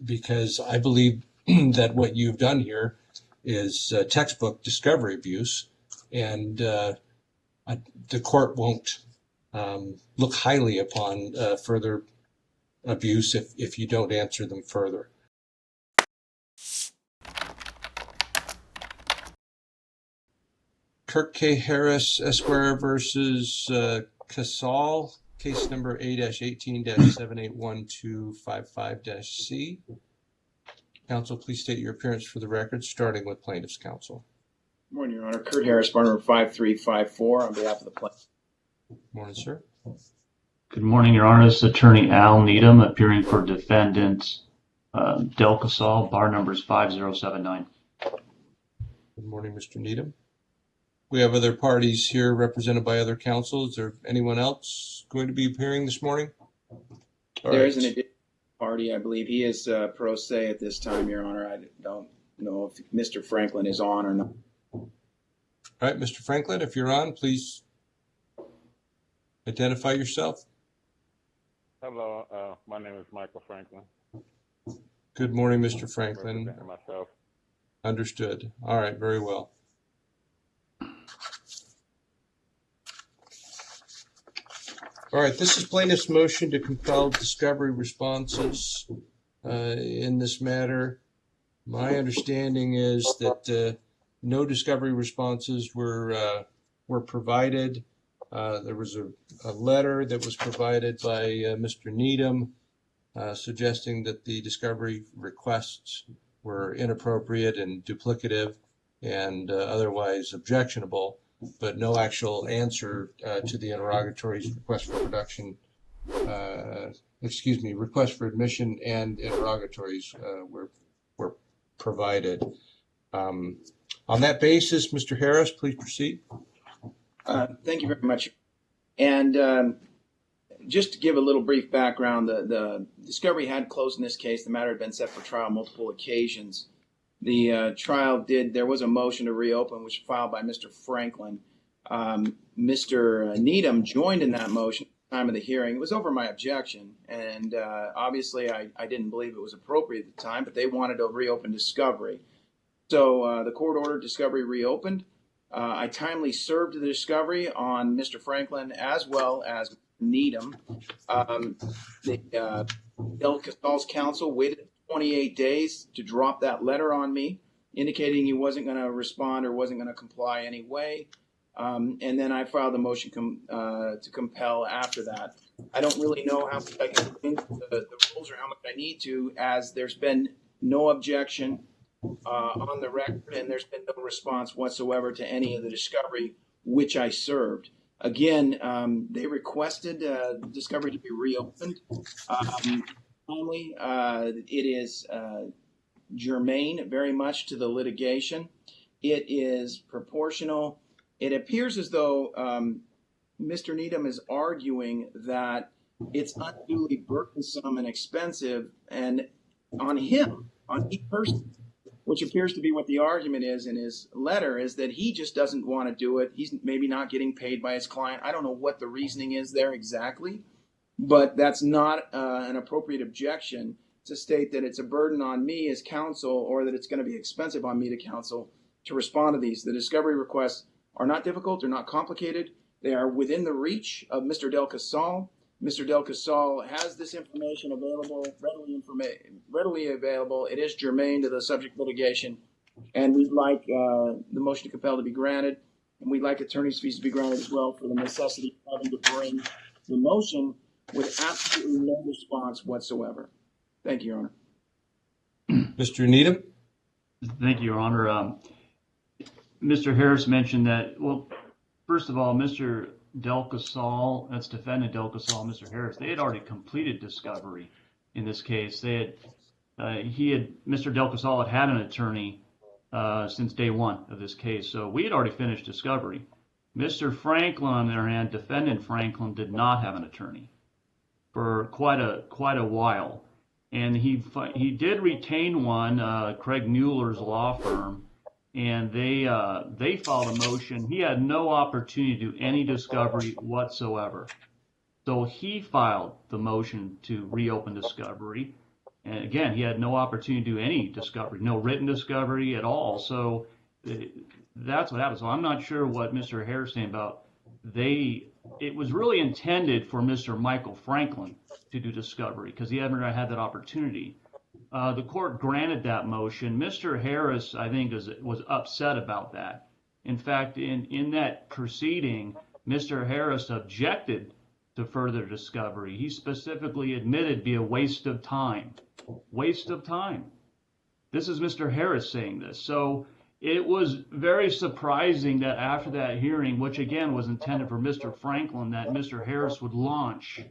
because I believe that what you've done here is textbook discovery abuse, and the court won't look highly upon further abuse if you don't answer them further. Kirk K. Harris, Esquire versus Casal, case number A-18-781-255-C. Counsel, please state your appearance for the record, starting with plaintiff's counsel. Good morning, Your Honor. Kurt Harris, bar number 5354, on behalf of the plaintiff. Morning, sir. Good morning, Your Honor. This is Attorney Al Needham, appearing for defendant Del Casal, bar numbers 5079. Good morning, Mr. Needham. We have other parties here represented by other counsel. Is there anyone else going to be appearing this morning? There is an additional party. I believe he is pro se at this time, Your Honor. I don't know if Mr. Franklin is on or not. All right, Mr. Franklin, if you're on, please identify yourself. Hello, my name is Michael Franklin. Good morning, Mr. Franklin. Representing myself. Understood. All right, very well. All right, this is plaintiff's motion to compel discovery responses in this matter. My understanding is that no discovery responses were provided. There was a letter that was provided by Mr. Needham suggesting that the discovery requests were inappropriate and duplicative and otherwise objectionable, but no actual answer to the interrogatories, request for production, request for admission and interrogatories were provided. On that basis, Mr. Harris, please proceed. Thank you very much. And just to give a little brief background, the discovery had closed in this case. The matter had been set for trial on multiple occasions. The trial there was a motion to reopen, which was filed by Mr. Franklin. Mr. Needham joined in that motion at the time of the hearing. It was over my objection, and obviously I didn't believe it was appropriate at the time, but they wanted to reopen discovery. So the court ordered discovery reopened. I timely served the discovery on Mr. Franklin as well as Needham. Del Casal's counsel waited 28 days to drop that letter on me, indicating he wasn't going to respond or wasn't going to comply anyway. And then I filed the motion to compel after that. I don't really know how much I can get into the rules or how much I need to, as there's been no objection on the record, and there's been no response whatsoever to any of the discovery which I served. Again, they requested discovery to be reopened. Finally, it is germane very much to the litigation. It is proportional. It appears as though Mr. Needham is arguing that it's unduly burdensome and expensive and on him, on each person, which appears to be what the argument is in his letter, is that he just doesn't want to do it. He's maybe not getting paid by his client. I don't know what the reasoning is there exactly, but that's not an appropriate objection to state that it's a burden on me as counsel or that it's going to be expensive on me to counsel to respond to these. The discovery requests are not difficult. They're not complicated. They are within the reach of Mr. Del Casal. Mr. Del Casal has this information available, readily available. It is germane to the subject litigation, and we'd like the motion to compel to be granted, and we'd like attorney's fees to be granted as well for the necessity of having to bring the motion with absolutely no response whatsoever. Thank you, Your Honor. Mr. Needham? Thank you, Your Honor. Mr. Harris mentioned that, well, first of all, Mr. Del Casal, that's defendant Del Casal, Mr. Harris, they had already completed discovery in this case. Mr. Del Casal had an attorney since day one of this case, so we had already finished discovery. Mr. Franklin, on the other hand, defendant Franklin, did not have an attorney for quite a while, and he did retain one, Craig Mueller's law firm. And they filed a motion. He had no opportunity to do any discovery whatsoever. So he filed the motion to reopen discovery. And again, he had no opportunity to do any discovery, no written discovery at all. So that's what happened. So I'm not sure what Mr. Harris is saying about it was really intended for Mr. Michael Franklin to do discovery because he hadn't had that opportunity. The court granted that motion. Mr. Harris, I think, was upset about that. In fact, in that proceeding, Mr. Harris objected to further discovery. He specifically admitted it'd be a waste of time. Waste of time. This is Mr. Harris saying this. So it was very surprising that after that hearing, which again was intended for Mr. Franklin, that Mr. Harris would launch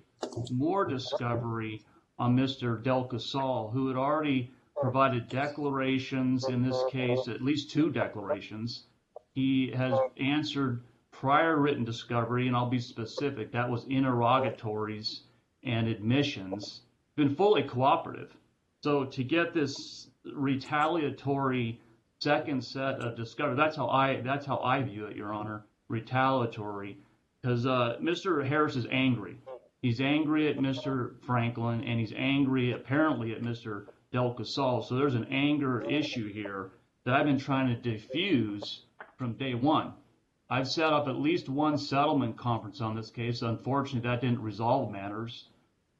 more discovery on Mr. Del Casal, who had already provided declarations, in this case, at least 2 declarations. He has answered prior written discovery, and I'll be specific, that was interrogatories and admissions, been fully cooperative. So to get this retaliatory second set of discovery, that's how I view it, Your Honor, retaliatory, because Mr. Harris is angry. He's angry at Mr. Franklin, and he's angry apparently at Mr. Del Casal. So there's an anger issue here that I've been trying to diffuse from day one. I've set up at least one settlement conference on this case. Unfortunately, that didn't resolve matters.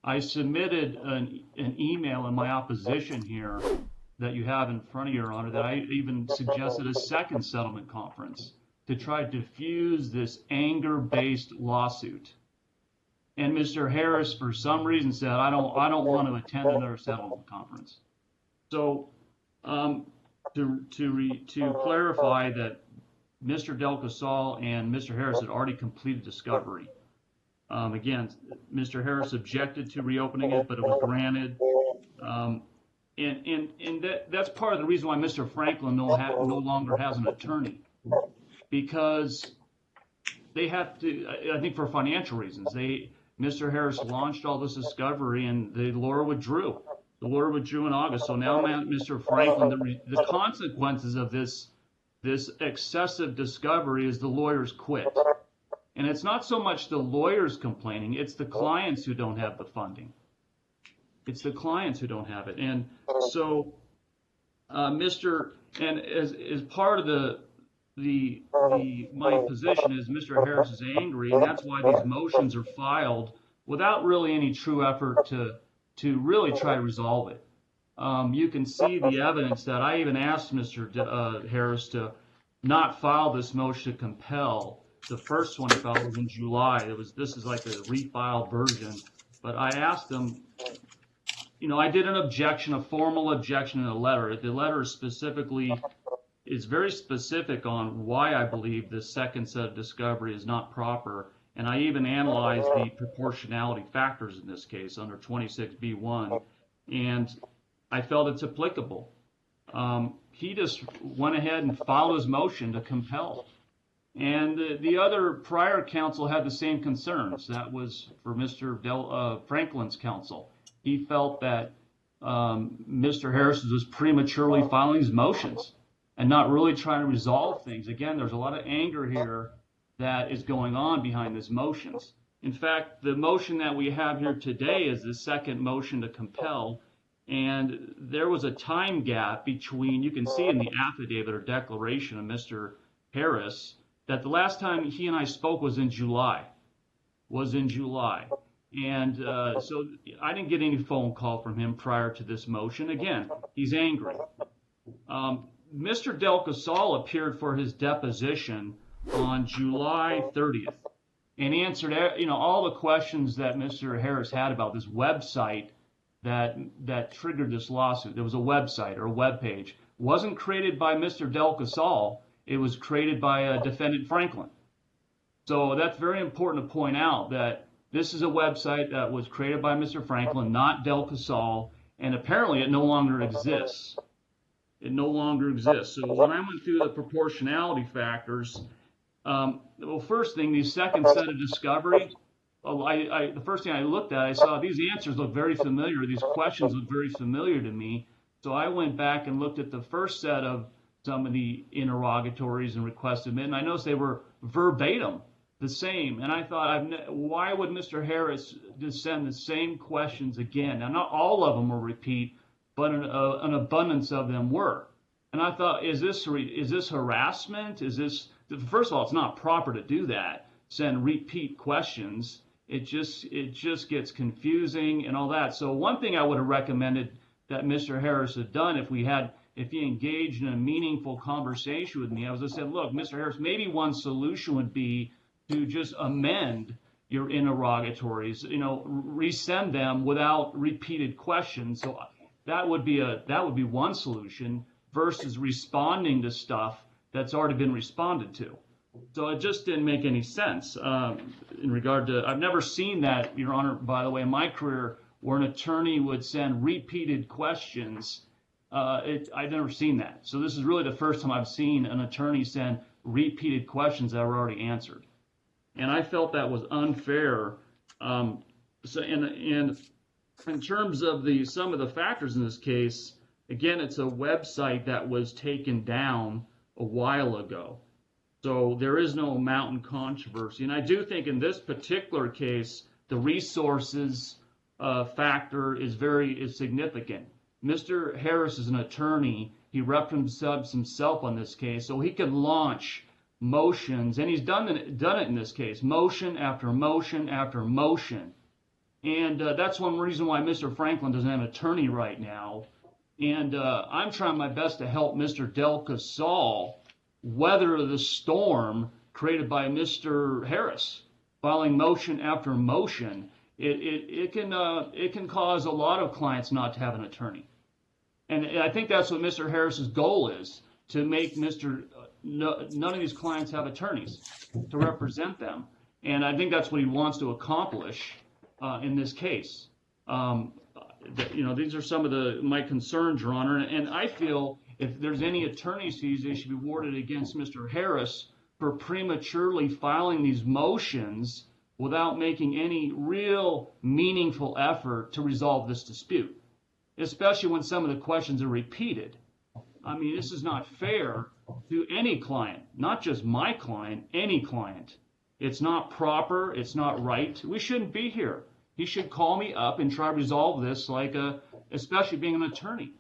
I submitted an email in my opposition here that you have in front of you, Your Honor, that I even suggested a second settlement conference to try to diffuse this anger-based lawsuit. And Mr. Harris, for some reason, said, I don't want to attend another settlement conference. So to clarify that Mr. Del Casal and Mr. Harris had already completed discovery. Again, Mr. Harris objected to reopening it, but it was granted. And that's part of the reason why Mr. Franklin no longer has an attorney, because they have to, I think for financial reasons, Mr. Harris launched all this discovery and the lawyer withdrew. The lawyer withdrew in August. So now Mr. Franklin, the consequences of this excessive discovery is the lawyers quit. And it's not so much the lawyers complaining, it's the clients who don't have the funding. It's the clients who don't have it. And so and as part of my position is Mr. Harris is angry, and that's why these motions are filed without really any true effort to really try to resolve it. You can see the evidence that I even asked Mr. Harris to not file this motion to compel. The first one he filed was in July. This is like a refiled version. But I asked him, I did an objection, a formal objection in a letter. The letter is very specific on why I believe this second set of discovery is not proper. And I even analyzed the proportionality factors in this case under 26B1, and I felt it's applicable. He just went ahead and filed his motion to compel. And the other prior counsel had the same concerns. That was for Mr. Franklin's counsel. He felt that Mr. Harris was prematurely filing his motions and not really trying to resolve things. Again, there's a lot of anger here that is going on behind these motions. In fact, the motion that we have here today is the second motion to compel, and there was a time gap between, you can see in the affidavit or declaration of Mr. Harris, that the last time he and I spoke was in July. And so I didn't get any phone call from him prior to this motion. Again, he's angry. Mr. Del Casal appeared for his deposition on July 30th and answered all the questions that Mr. Harris had about this website that triggered this lawsuit. There was a website or a web page. It wasn't created by Mr. Del Casal. It was created by defendant Franklin. So that's very important to point out that this is a website that was created by Mr. Franklin, not Del Casal, and apparently it no longer exists. It no longer exists. So when I went through the proportionality factors, first thing, the second set of discovery, the first thing I looked at, I saw these answers look very familiar. These questions look very familiar to me. So I went back and looked at the first set of some of the interrogatories and requests admitted, and I noticed they were verbatim the same. And I thought, why would Mr. Harris just send the same questions again? Now, not all of them will repeat, but an abundance of them were. And I thought, is this harassment? First of all, it's not proper to do that. Send repeat questions. It just gets confusing and all that. So one thing I would have recommended that Mr. Harris had done if he engaged in a meaningful conversation with me, I was just said, look, Mr. Harris, maybe one solution would be to just amend your interrogatories, resend them without repeated questions. So that would be one solution versus responding to stuff that's already been responded to. So it just didn't make any sense in regard to, I've never seen that, Your Honor, by the way, in my career, where an attorney would send repeated questions. I've never seen that. So this is really the first time I've seen an attorney send repeated questions that were already answered. And I felt that was unfair. And in terms of some of the factors in this case, again, it's a website that was taken down a while ago. So there is no mountain controversy. And I do think in this particular case, the resources factor is significant. Mr. Harris is an attorney. He represents himself on this case, so he can launch motions, and he's done it in this case, motion after motion after motion. And that's one reason why Mr. Franklin doesn't have an attorney right now. And I'm trying my best to help Mr. Del Casal weather the storm created by Mr. Harris filing motion after motion. It can cause a lot of clients not to have an attorney. And I think that's what Mr. Harris's goal is, to make none of these clients have attorneys to represent them. And I think that's what he wants to accomplish in this case. These are some of my concerns, Your Honor. And I feel if there's any attorney's fees, they should be awarded against Mr. Harris for prematurely filing these motions without making any real meaningful effort to resolve this dispute, especially when some of the questions are repeated. I mean, this is not fair to any client, not just my client, any client. It's not proper. It's not right. We shouldn't be here. He should call me up and try to resolve this, especially being an attorney.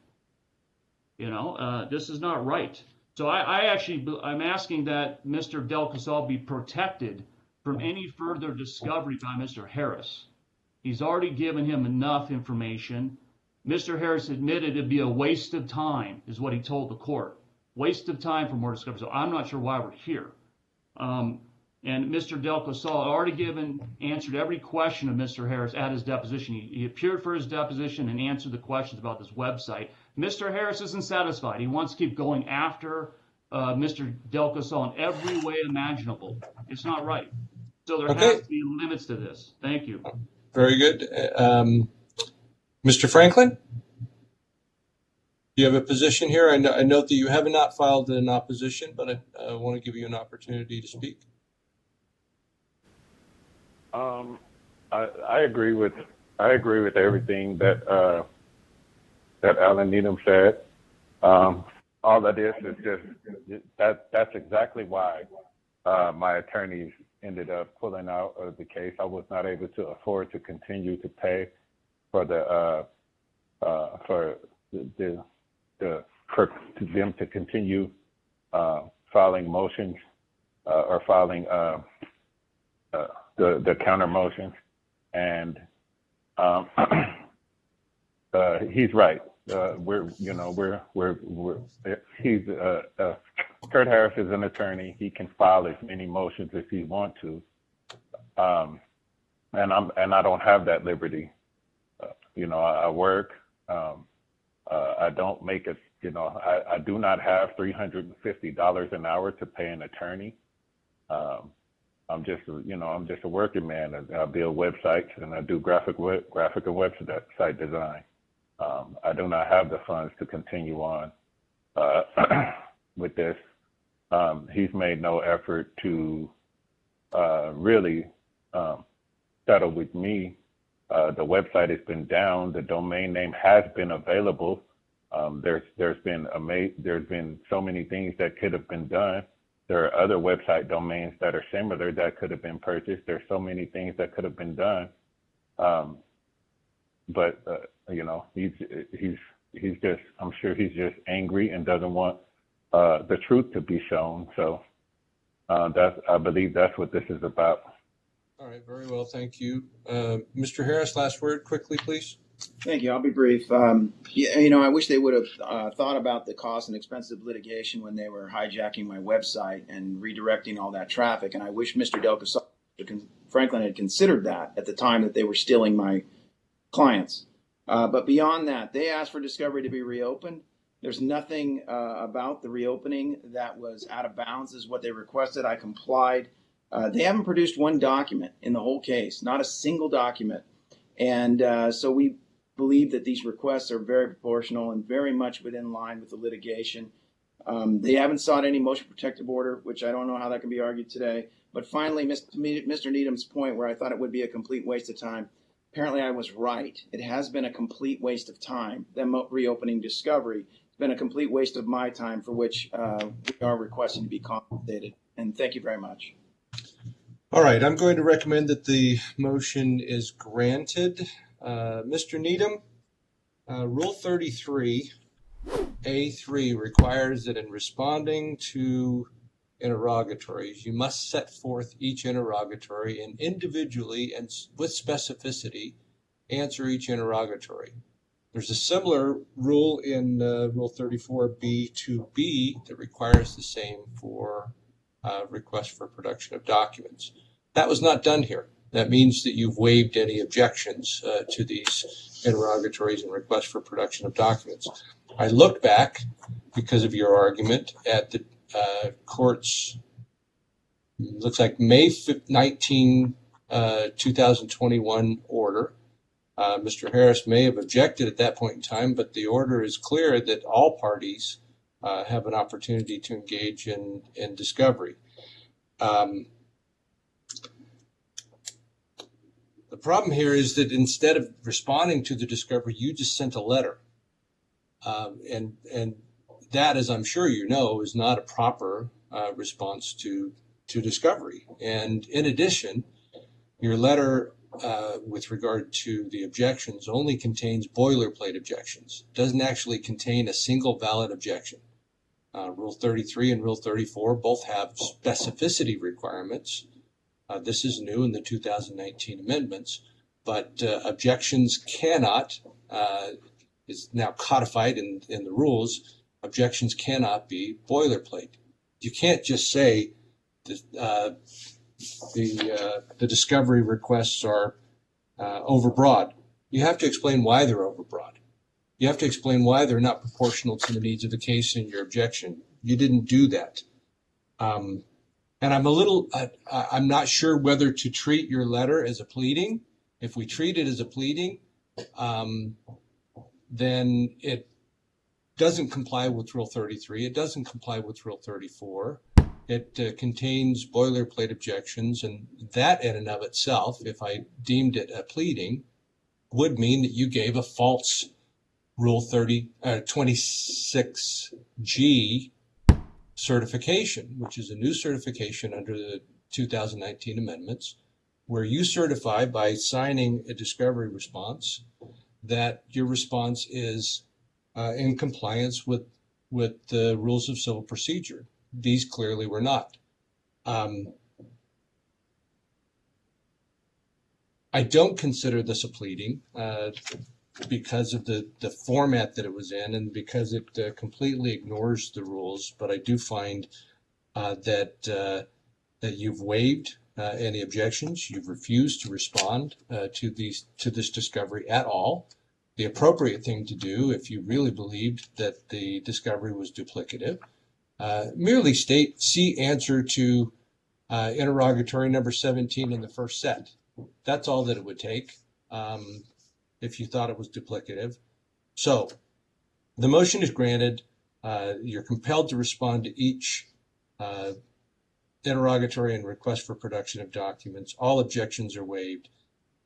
This is not right. So I'm asking that Mr. Del Casal be protected from any further discovery by Mr. Harris. He's already given him enough information. Mr. Harris admitted it'd be a waste of time, is what he told the court. Waste of time for more discovery. So I'm not sure why we're here. And Mr. Del Casal already answered every question of Mr. Harris at his deposition. He appeared for his deposition and answered the questions about this website. Mr. Harris isn't satisfied. He wants to keep going after Mr. Del Casal in every way imaginable. It's not right. So there has to be limits to this. Thank you. Very good. Mr. Franklin, do you have a position here? I note that you have not filed an opposition, but I want to give you an opportunity to speak. I agree with everything that Alan Needham said. All that is just that's exactly why my attorneys ended up pulling out of the case. I was not able to afford to continue to pay for them to continue filing motions or filing the counter motions, and he's right. Kurt Harris is an attorney. He can file as many motions as he wants to, and I don't have that liberty. I work. I don't make it. I do not have $350 an hour to pay an attorney. I'm just a working man. I build websites and I do graphic and website design. I do not have the funds to continue on with this. He's made no effort to really settle with me. The website has been down. The domain name has been available. There's been so many things that could have been done. There are other website domains that are similar that could have been purchased. There's so many things that could have been done. But he's I'm sure he's just angry and doesn't want the truth to be shown. So I believe that's what this is about. All right, very well, thank you. Mr. Harris, last word, quickly, please. Thank you. I'll be brief. I wish they would have thought about the cost and expense of litigation when they were hijacking my website and redirecting all that traffic. And I wish Mr. Del Casal, Franklin, had considered that at the time that they were stealing my clients. But beyond that, they asked for discovery to be reopened. There's nothing about the reopening that was out of bounds, is what they requested. I complied. They haven't produced one document in the whole case, not a single document. And so we believe that these requests are very proportional and very much within line with the litigation. They haven't sought any motion protective order, which I don't know how that can be argued today. But finally, Mr. Needham's point where I thought it would be a complete waste of time, apparently I was right. It has been a complete waste of time, them reopening discovery. It's been a complete waste of my time, for which we are requesting to be compensated. And thank you very much. All right, I'm going to recommend that the motion is granted. Mr. Needham, Rule 33A3 requires that in responding to interrogatories, you must set forth each interrogatory and individually and with specificity answer each interrogatory. There's a similar rule in Rule 34B2B that requires the same for request for production of documents. That was not done here. That means that you've waived any objections to these interrogatories and requests for production of documents. I looked back, because of your argument, at the court's, looks like May 19, 2021 order. Mr. Harris may have objected at that point in time, but the order is clear that all parties have an opportunity to engage in discovery. The problem here is that instead of responding to the discovery, you just sent a letter. And that, as I'm sure you know, is not a proper response to discovery. And in addition, your letter with regard to the objections only contains boilerplate objections. It doesn't actually contain a single valid objection. Rule 33 and Rule 34 both have specificity requirements. This is new in the 2019 amendments, but objections cannot, is now codified in the rules, objections cannot be boilerplate. You can't just say the discovery requests are overbroad. You have to explain why they're overbroad. You have to explain why they're not proportional to the needs of the case in your objection. You didn't do that. And I'm not sure whether to treat your letter as a pleading. If we treat it as a pleading, then it doesn't comply with Rule 33. It doesn't comply with Rule 34. It contains boilerplate objections, and that in and of itself, if I deemed it a pleading, would mean that you gave a false Rule 26G certification, which is a new certification under the 2019 amendments, where you certify by signing a discovery response that your response is in compliance with the rules of civil procedure. These clearly were not. I don't consider this a pleading because of the format that it was in and because it completely ignores the rules. But I do find that you've waived any objections. You've refused to respond to this discovery at all. The appropriate thing to do, if you really believed that the discovery was duplicative, merely state, see answer to interrogatory number 17 in the first set. That's all that it would take if you thought it was duplicative. So the motion is granted. You're compelled to respond to each interrogatory and request for production of documents. All objections are waived.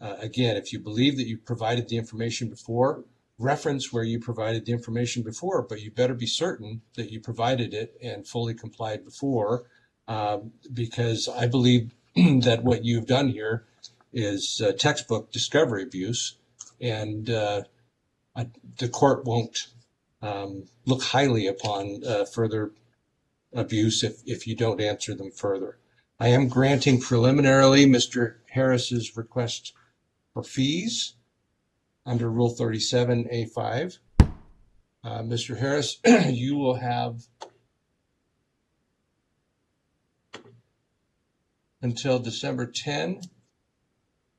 Again, if you believe that you provided the information before, reference where you provided the information before, but you better be certain that you provided it and fully complied before, because I believe that what you've done here is textbook discovery abuse, and the court won't look highly upon further abuse if you don't answer them further. I am granting preliminarily Mr. Harris's request for fees under Rule 37A5. Mr. Harris, you will have until December 10,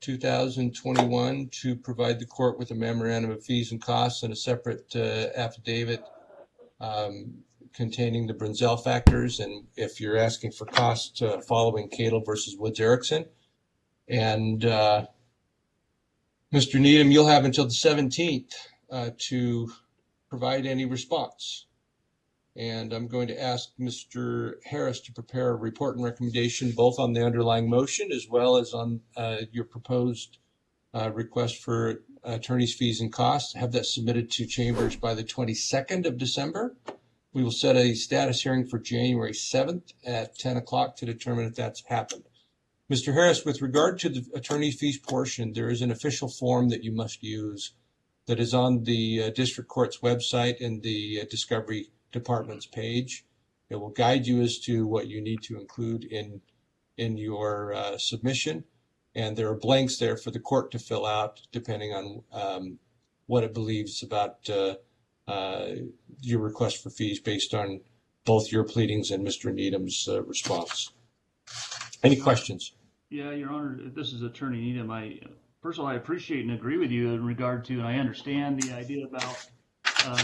2021 to provide the court with a memorandum of fees and costs and a separate affidavit containing the Brunzell factors, and if you're asking for costs following Cadle versus Woods Erickson. And Mr. Needham, you'll have until the 17th to provide any response. And I'm going to ask Mr. Harris to prepare a report and recommendation both on the underlying motion as well as on your proposed request for attorney's fees and costs. Have that submitted to Chambers by the 22nd of December. We will set a status hearing for January 7th at 10 o'clock to determine if that's happened. Mr. Harris, with regard to the attorney fees portion, there is an official form that you must use that is on the district court's website in the discovery department's page. It will guide you as to what you need to include in your submission. And there are blanks there for the court to fill out depending on what it believes about your request for fees based on both your pleadings and Mr. Needham's response. Any questions? Yeah, Your Honor, this is Attorney Needham. First of all, I appreciate and agree with you in regard to, and I understand the idea about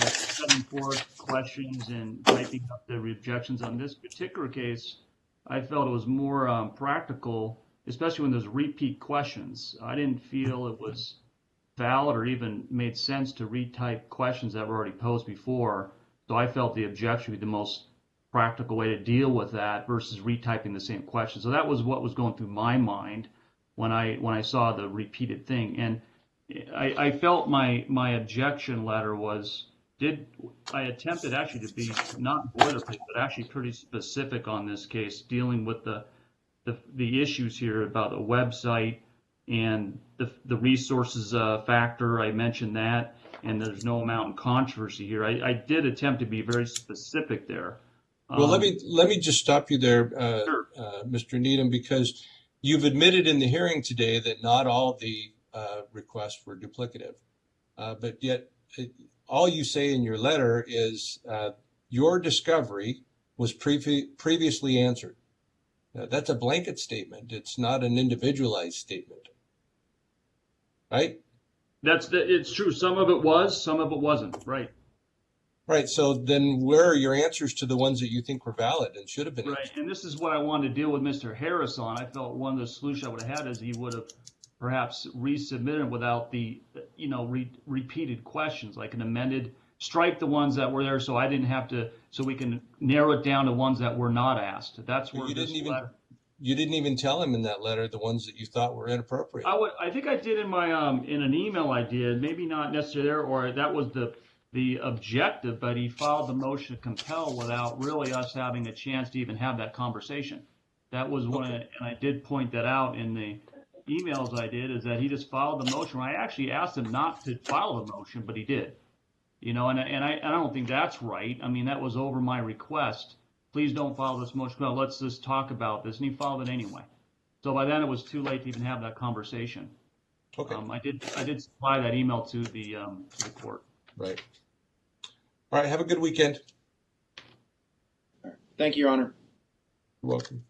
setting forth questions and typing up the objections. On this particular case, I felt it was more practical, especially when there's repeat questions. I didn't feel it was valid or even made sense to retype questions that were already posed before. So I felt the objection would be the most practical way to deal with that versus retyping the same question. So that was what was going through my mind when I saw the repeated thing. And I felt my objection letter I attempted actually to be not boilerplate, but actually pretty specific on this case, dealing with the issues here about the website and the resources factor. I mentioned that, and there's no amount in controversy here. I did attempt to be very specific there. Well, let me just stop you there, Sure. Mr. Needham, because you've admitted in the hearing today that not all the requests were duplicative, but yet all you say in your letter is your discovery was previously answered. That's a blanket statement. It's not an individualized statement, right? It's true. Some of it was, some of it wasn't. Right. Right. So then where are your answers to the ones that you think were valid and should have been Right. answered? And this is what I wanted to deal with Mr. Harris on. I felt one of the solutions I would have had is he would have perhaps resubmitted without the, repeated questions, like an amended, strike the ones that were there so I didn't have to, so we can narrow it down to ones that were not asked. That's where You didn't even tell him in that letter the ones that you thought were inappropriate. I think I did in my in an email I did, maybe not necessarily there, or that was the objective, but he filed the motion to compel without really us having a chance to even have that conversation. That was one, and I did point that out in the emails I did, is that he just filed the motion. I actually asked him not to file the motion, but he did. And I don't think that's right. I mean, that was over my request. Please don't file this motion. Well, let's just talk about this. And he filed it anyway. So by then it was too late to even have that conversation. Okay. I did supply that email to the court. Right. All right. Have a good weekend. Thank you, Your Honor. You're welcome.